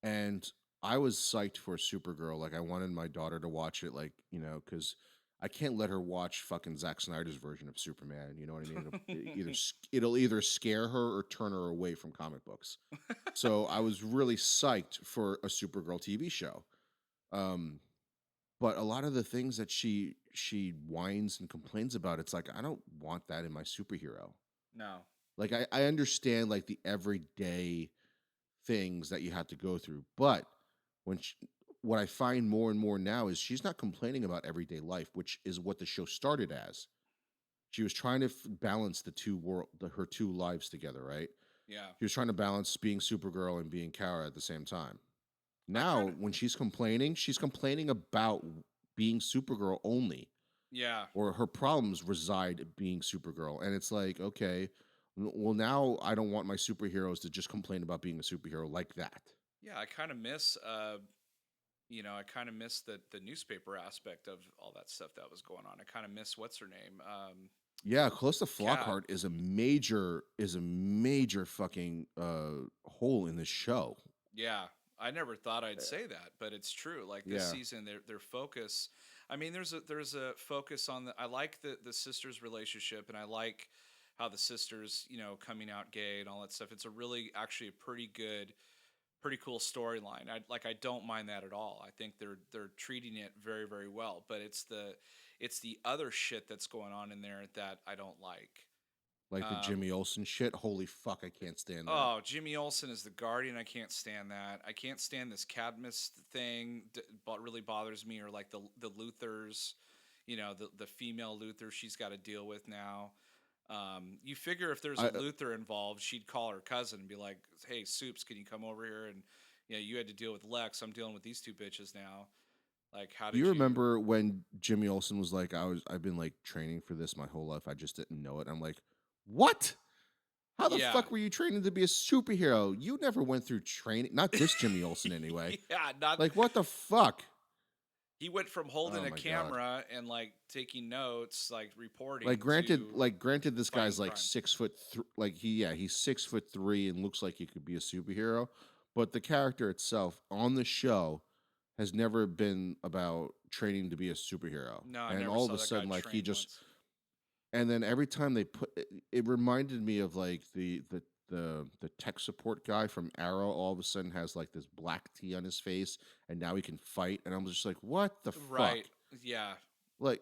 and I was psyched for Supergirl. Like I wanted my daughter to watch it, like because I can't let her watch fucking Zack Snyder's version of Superman. You know what I mean? It'll either scare her or turn her away from comic books. So I was really psyched for a Supergirl TV show. Um, but a lot of the things that she whines and complains about, it's like I don't want that in my superhero. no. Like I understand like the everyday things that you have to go through. But when she, what I find more and more now is she's not complaining about everyday life, which is what the show started as. She was trying to balance her 2 lives together, right? Yeah. She was trying to balance being Supergirl and being Kara at the same time. I kind Now, of when she's complaining about being Supergirl only, Yeah. or her problems reside in being Supergirl. And it's like, okay, well, now I don't want my superheroes to just complain about being a superhero like that. Yeah, I kind of miss I kind of miss the newspaper aspect of all that stuff that was going on. I kind of miss what's her name? Yeah, close to Cat. Flockhart is a major fucking hole in this show. Yeah. I never thought I'd say that, but it's true. Like this Yeah. season their focus, I mean there's a focus on I like the sisters relationship, and I like how the sisters, coming out gay and all that stuff. It's a really actually a pretty cool storyline. I don't mind that at all. I think they're treating it very very well. But it's the other shit that's going on in there that I don't like. Like the Um, Jimmy Olsen shit. Holy fuck, I can't stand that. oh, Jimmy Olsen is the Guardian. I can't stand that. I can't stand this Cadmus thing. But really bothers me. Or like the Luthers, the female Luther she's got to deal with now. You figure if there's a I Luther involved, she'd call her cousin and be like, "Hey, Soups, can you come over here?" And you had to deal with Lex. I'm dealing with these two bitches now. Like, how Do you did you? remember when Jimmy Olsen was like, I've been like training for this my whole life. I just didn't know it. I'm like, what? How the Yeah, fuck were you training to be a superhero? You never went through training. Not this Jimmy Olsen anyway. yeah. Not Like, what the fuck? he went from holding Oh a my god. camera and like taking notes, like Like reporting granted, to like granted, this fighting guy's like crime. like he's 6'3" and looks like he could be a superhero, but the character itself on the show has never been about training to be a superhero. No, I And never all of saw a that guy sudden, like he train just once. and then every time they put it, it reminded me of like the tech support guy from Arrow. All of a sudden has like this black tea on his face, and now he can fight. And I'm just like, what the fuck? Right? Yeah. Like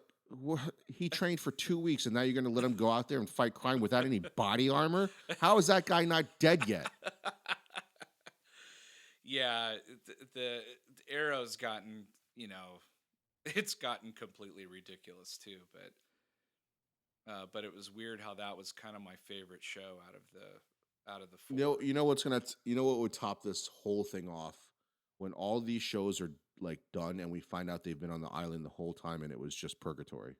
he trained for 2 weeks, and now you're going to let him go out there and fight crime without any body armor? How is that guy not dead yet? Yeah, the Arrow's gotten, it's gotten completely ridiculous too. But it was weird how that was kind of my favorite show out of the four. You know what would top this whole thing off when all these shows are like done, and we find out they've been on the island the whole time, and it was just purgatory.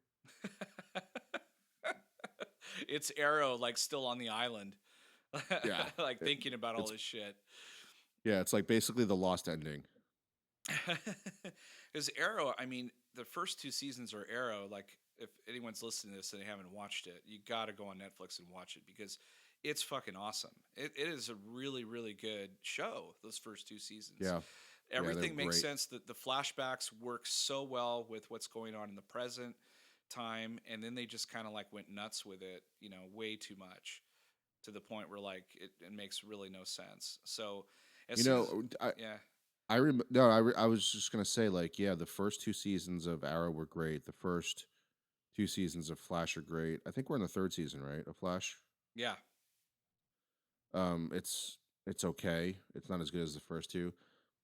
It's Arrow like still on the island, Yeah, like thinking about all it's this shit. yeah, it's like basically the lost ending. Because Arrow, I mean, the first two seasons are Arrow. Like, if anyone's listening to this and they haven't watched it, you got to go on Netflix and watch it because it's fucking awesome. It is a really, really good show, those first two seasons. Yeah, yeah, they're Everything makes great. sense. The flashbacks work so well with what's going on in the present time. And then they just kind of like went nuts with it, way too much to the point where like it makes really no sense. So as You soon as, know, yeah, I was just gonna say like, yeah, the first two seasons of Arrow were great. The first two seasons of Flash are great. I think we're in the third season, right? Of Flash. yeah. It's okay. It's not as good as the first two,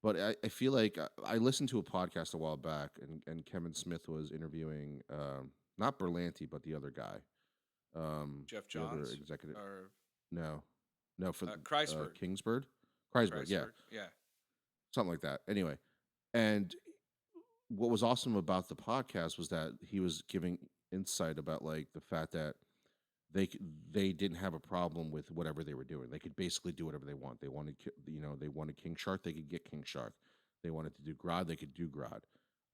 but I feel like I listened to a podcast a while back, and Kevin Smith was interviewing not Berlanti, but the other guy, Jeff the other Johns executive. or No, no, for Kreisberg. Kingsburg, Kreisberg, yeah, Kreisberg. Yeah. something like that. Anyway, and what was awesome about the podcast was that he was giving insight about like the fact that they didn't have a problem with whatever they were doing. They could basically do whatever they want. They wanted they wanted King Shark, they could get King Shark. They wanted to do Grodd, they could do Grodd.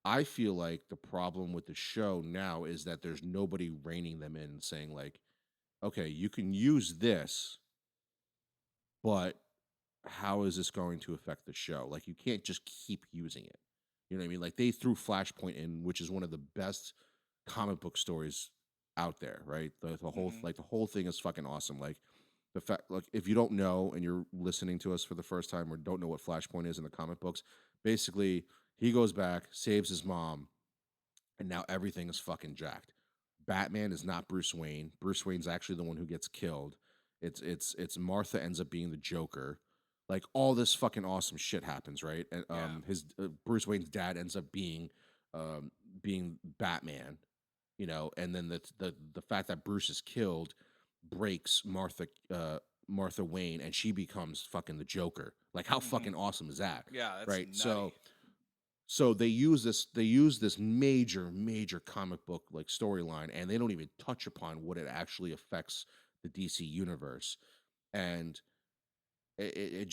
I feel like the problem with the show now is that there's nobody reining them in and saying like, okay, you can use this, but how is this going to affect the show? Like you can't just keep using it. You know what I mean? Like they threw Flashpoint in, which is one of the best comic book stories out there, right? Hmm. The whole thing is fucking awesome. Like the fact like if you don't know and you're listening to us for the first time or don't know what Flashpoint is in the comic books, basically he goes back, saves his mom, and now everything is fucking jacked. Batman is not Bruce Wayne. Bruce Wayne's actually the one who gets killed. It's Martha ends up being the Joker. Like all this fucking awesome shit happens, right? And Yeah. his Bruce Wayne's dad ends up um being Batman, and then the fact that Bruce is killed breaks Martha Wayne, and she becomes fucking the Joker. Like how Hmm. fucking awesome is that? Yeah. That's Right? So nutty. So they use this major comic book like storyline, and they don't even touch upon what it actually affects the DC universe. And it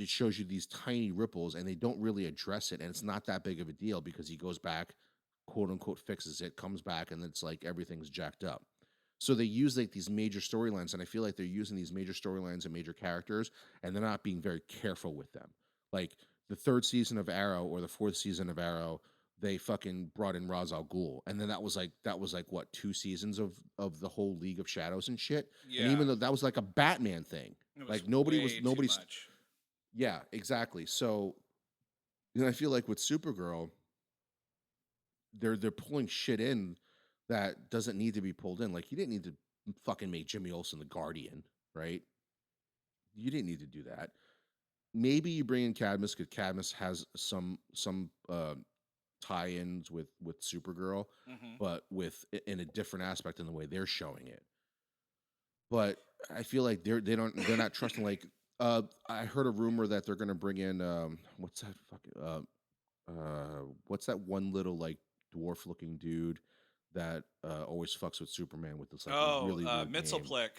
shows you these tiny ripples, and they don't really address it, and it's not that big of a deal because he goes back, quote unquote, fixes it, comes back, and it's like everything's jacked up. So they use like these major storylines, and I feel like they're using these major storylines and major characters, and they're not being very careful with them. Like the third season of Arrow or the fourth season of Arrow, they fucking brought in Ra's al Ghul, and then that was like what, 2 seasons of the whole League of Shadows and shit. And Yeah, even though that was like a Batman thing, it was like way too nobody's much. yeah, exactly. So, I feel like with Supergirl, they're pulling shit in that doesn't need to be pulled in. Like you didn't need to fucking make Jimmy Olsen the Guardian, right? You didn't need to do that. Maybe you bring in Cadmus because Cadmus has some tie-ins with Supergirl, Hmm. but in a different aspect in the way they're showing it. But I feel like they're not trusting. Like I heard a rumor that they're going to bring in what's that fucking what's that one little like dwarf looking dude that always fucks with Superman with this like Oh, really weird name. Mitzelplick.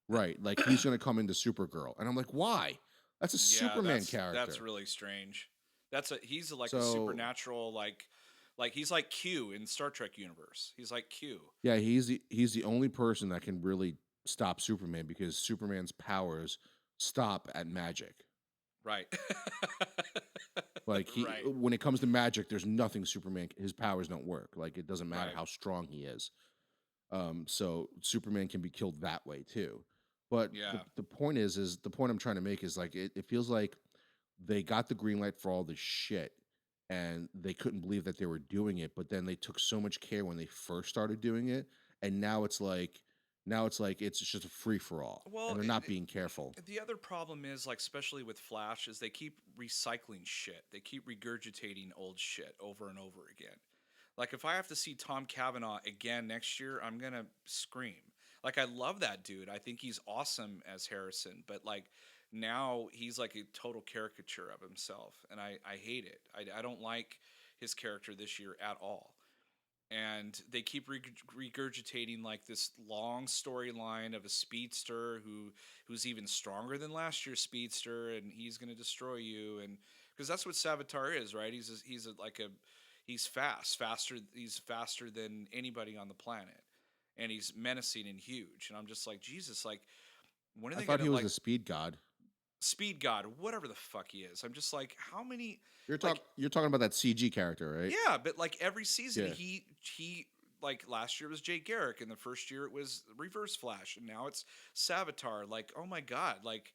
Right, like he's gonna come into Supergirl, and I'm like, why? That's a Yeah, Superman that's character. really strange. He's like a So supernatural like he's like Q in Star Trek universe. He's like Q. yeah, he's the only person that can really stop Superman because Superman's powers stop at magic. Right. Like Right. when it comes to magic, there's nothing Superman his powers don't work. Like it doesn't matter Right. how strong he is. So Superman can be killed that way too. But Yeah. the point is the point I'm trying to make is like it feels like they got the green light for all this shit and they couldn't believe that they were doing it, but then they took so much care when they first started doing it, and now it's like it's just a free for all, and Well, they're not being careful. the other problem is like especially with Flash is they keep recycling shit. They keep regurgitating old shit over and over again. Like if I have to see Tom Cavanaugh again next year, I'm going to scream. Like I love that dude. I think he's awesome as Harrison, but like now he's like a total caricature of himself and I hate it. I don't like his character this year at all, and they keep regurgitating like this long storyline of a speedster who's even stronger than last year's speedster, and he's going to destroy you. And because that's what Savitar is, right? He's he's faster than anybody on the planet, and he's menacing and huge. And I'm just like, Jesus, like when are I they thought gonna he was like a speed god. speed god, whatever the fuck he is? I'm just like, how many like You're talking about that CG character, right? yeah, but like every season Yeah. he like last year was Jay Garrick, and the first year it was Reverse Flash, and now it's Savitar. Like, oh my god, like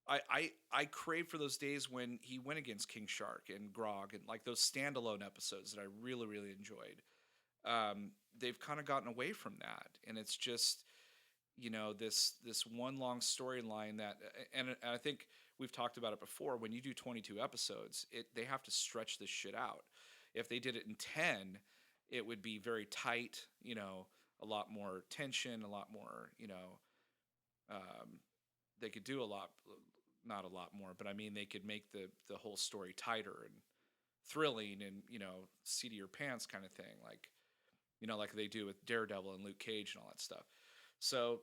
I crave for those days when he went against King Shark and Grog and like those standalone episodes that I really enjoyed. They've kind of gotten away from that, and it's just this one long storyline that and I think we've talked about it before. When you do 22 episodes, they have to stretch this shit out. If they did it in 10, it would be very tight, a lot more tension, a lot more, um, they could do a lot, not a lot more, but I mean they could make the whole story tighter and thrilling and seat of your pants kind of thing, like they do with Daredevil and Luke Cage and all that stuff. So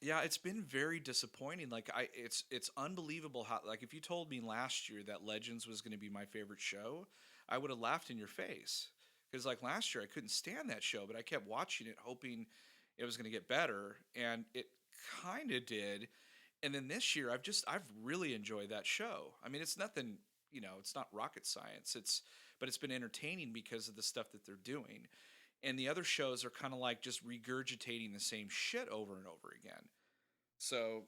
yeah, it's been very disappointing. Like it's unbelievable how, like, if you told me last year that Legends was going to be my favorite show, I would have laughed in your face. Because like last year I couldn't stand that show, but I kept watching it hoping it was going to get better, and it kind of did. And then this year I've really enjoyed that show. I mean, it's nothing, it's not rocket science. But it's been entertaining because of the stuff that they're doing. And the other shows are kind of like just regurgitating the same shit over and over again. So,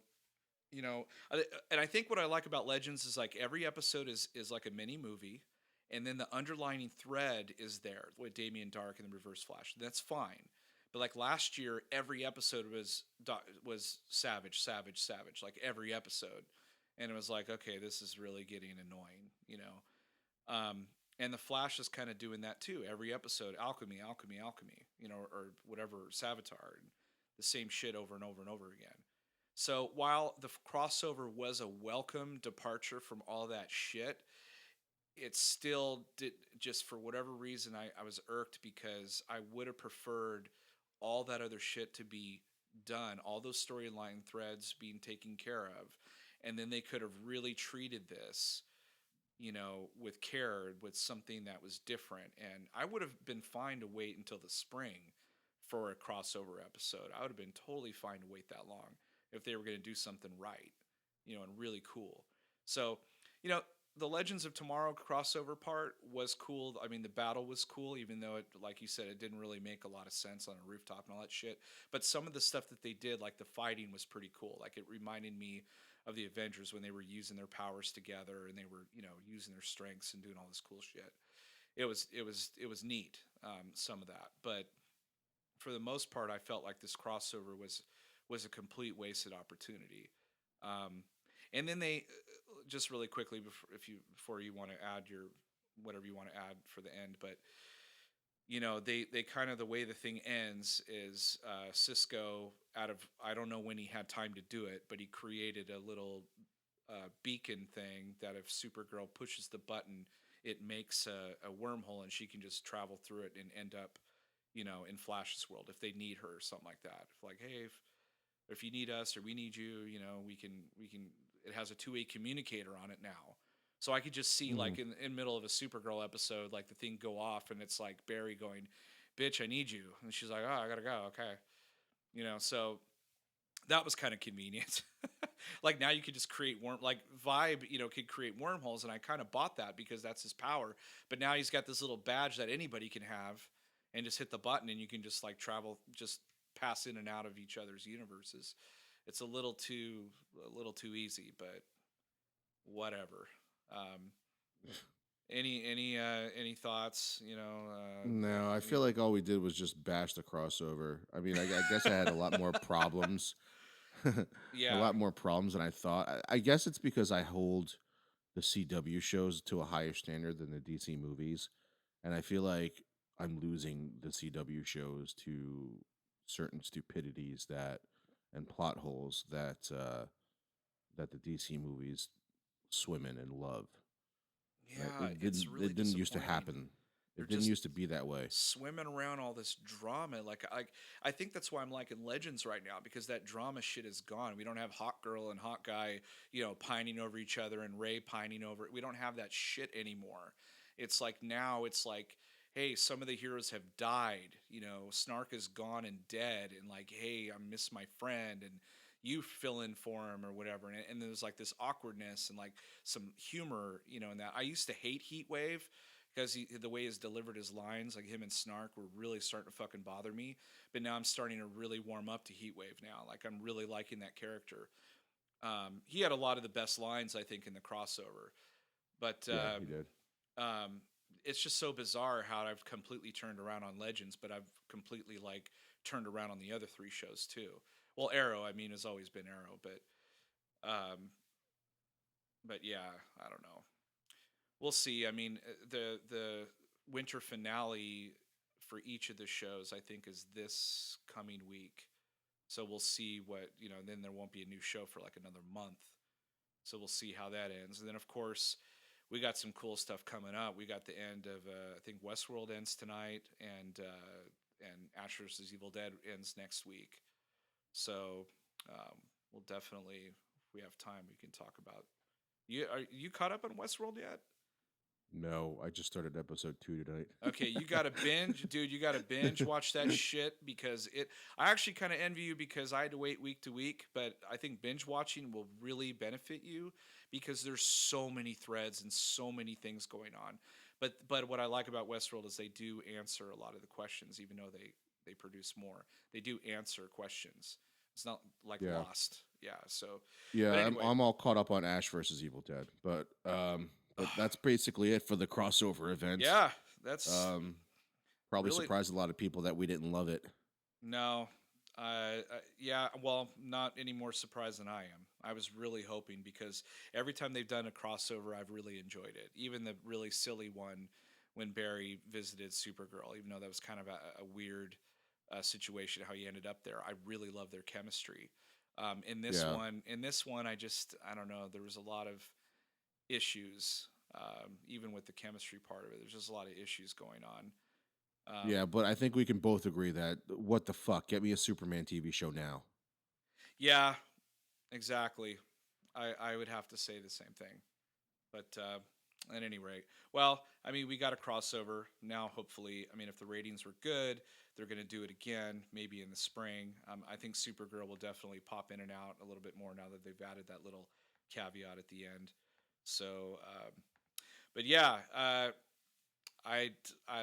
and I think what I like about Legends is like every episode is like a mini movie, and then the underlining thread is there with Damien Dark and the Reverse Flash. That's fine. But like last year, every episode was savage, savage, savage. Like every episode, and it was like, okay, this is really getting annoying. And the Flash is kind of doing that too. Every episode, alchemy, alchemy, alchemy, or whatever, Savitar, and the same shit over and over and over again. So while the crossover was a welcome departure from all that shit, it still did, just for whatever reason, I was irked because I would have preferred all that other shit to be done, all those storyline threads being taken care of, and then they could have really treated this, with care, with something that was different. And I would have been fine to wait until the spring for a crossover episode. I would have been totally fine to wait that long if they were going to do something right, and really cool. So, you know, the Legends of Tomorrow crossover part was cool. I mean, the battle was cool, even though it, like you said, it didn't really make a lot of sense on a rooftop and all that shit. But some of the stuff that they did, like the fighting, was pretty cool. Like, it reminded me of the Avengers when they were using their powers together and they were, using their strengths and doing all this cool shit. It was neat, some of that. But for the most part, I felt like this crossover was a complete wasted opportunity. Um, and then they, just really quickly, before you want to add your whatever you want to add for the end, but they kind of, the way the thing ends is, Cisco, out of, I don't know when he had time to do it, but he created a little, beacon thing that if Supergirl pushes the button, it makes a wormhole and she can just travel through it and end up, in Flash's world if they need her or something like that. If, like, hey, if you need us or we need you, we can. It has a two-way communicator on it now. So I could just see, Mhm. like, in middle of a Supergirl episode, like the thing go off and it's like Barry going, "Bitch, I need you," and she's like, "Oh, I gotta go." Okay, so that was kind of convenient. Like, now you could just create like Vibe, could create wormholes, and I kind of bought that because that's his power. But now he's got this little badge that anybody can have, and just hit the button, and you can just like travel, just pass in and out of each other's universes. It's a little too easy, but whatever. Um, any thoughts? No, I feel like all we did was just bash the crossover. I mean, I guess I had a lot more problems, a Yeah, lot more problems than I thought. I guess it's because I hold the CW shows to a higher standard than the DC movies, and I feel like I'm losing the CW shows to certain stupidities that and plot holes that the DC movies swim in and love. Right? yeah, It it's didn't. really It didn't used to disappointing. happen. They're It didn't just used to be that way. swimming around all this drama. Like I think that's why I'm liking Legends right now, because that drama shit is gone. We don't have hot girl and hot guy, pining over each other, and Ray pining over. We don't have that shit anymore. It's like, now it's like, hey, some of the heroes have died. Snark is gone and dead, and like, hey, I miss my friend, and you fill in for him or whatever. And there's like this awkwardness and like some humor, in that. I used to hate Heatwave because the way he's delivered his lines, like him and Snark, were really starting to fucking bother me. But now I'm starting to really warm up to Heatwave now. Like, I'm really liking that character. He had a lot of the best lines, I think, in the crossover. But Yeah, he did. um, it's just so bizarre how I've completely turned around on Legends, but I've completely, like, turned around on the other three shows too. Well, Arrow, I mean, has always been Arrow, um, but yeah, I don't know. We'll see. I mean, the winter finale for each of the shows, I think, is this coming week. So we'll see what, then there won't be a new show for like another month. So we'll see how that ends. And then, of course, we got some cool stuff coming up. We got the end of, I think Westworld ends tonight, and Ash vs. Evil Dead ends next week. So we'll definitely, if we have time, we can talk about. You are you caught up on Westworld yet? No, I just started episode 2 tonight. Okay, you got to binge, dude. You got to binge watch that shit, because it. I actually kind of envy you because I had to wait week to week, but I think binge watching will really benefit you because there's so many threads and so many things going on. But what I like about Westworld is they do answer a lot of the questions, even though they produce more. They do answer questions. It's not like Yeah. Lost. Yeah. So, but Yeah, anyway, I'm all caught up on Ash versus Evil Dead, but that's basically it for the crossover event. yeah, that's Um, Probably really. surprised a lot of people that we didn't love it. No. Yeah, well, not any more surprised than I am. I was really hoping, because every time they've done a crossover, I've really enjoyed it. Even the really silly one when Barry visited Supergirl, even though that was kind of a weird situation how he ended up there. I really love their chemistry. In this Yeah. one, I don't know. There was a lot of issues. even with the chemistry part of it. There's just a lot of issues going on. Yeah, but I think we can both agree that what the fuck? Get me a Superman TV show now. Yeah, exactly. I would have to say the same thing. But at any rate, well, I mean, we got a crossover now. Hopefully, I mean, if the ratings were good, they're going to do it again, maybe in the spring. I think Supergirl will definitely pop in and out a little bit more now that they've added that little caveat at the end. So, but yeah, I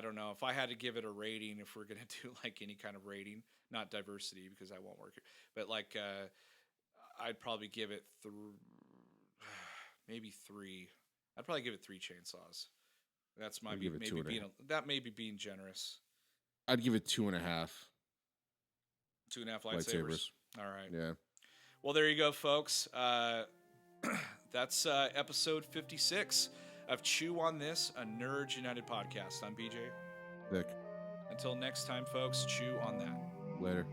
don't know if I had to give it a rating. If we're going to do like any kind of rating, not diversity because I won't work here, but like I'd probably give it maybe three. I'd probably give it three chainsaws. That's I'd might be give it two maybe and a. being that may be being generous. I'd give it 2.5 Two and a half lightsabers. lightsabers. All right. Yeah. Well, there you go, folks. That's episode 56 of Chew on This, a Nerds United podcast. I'm BJ. Thick. Until next time, folks, chew on that. Later.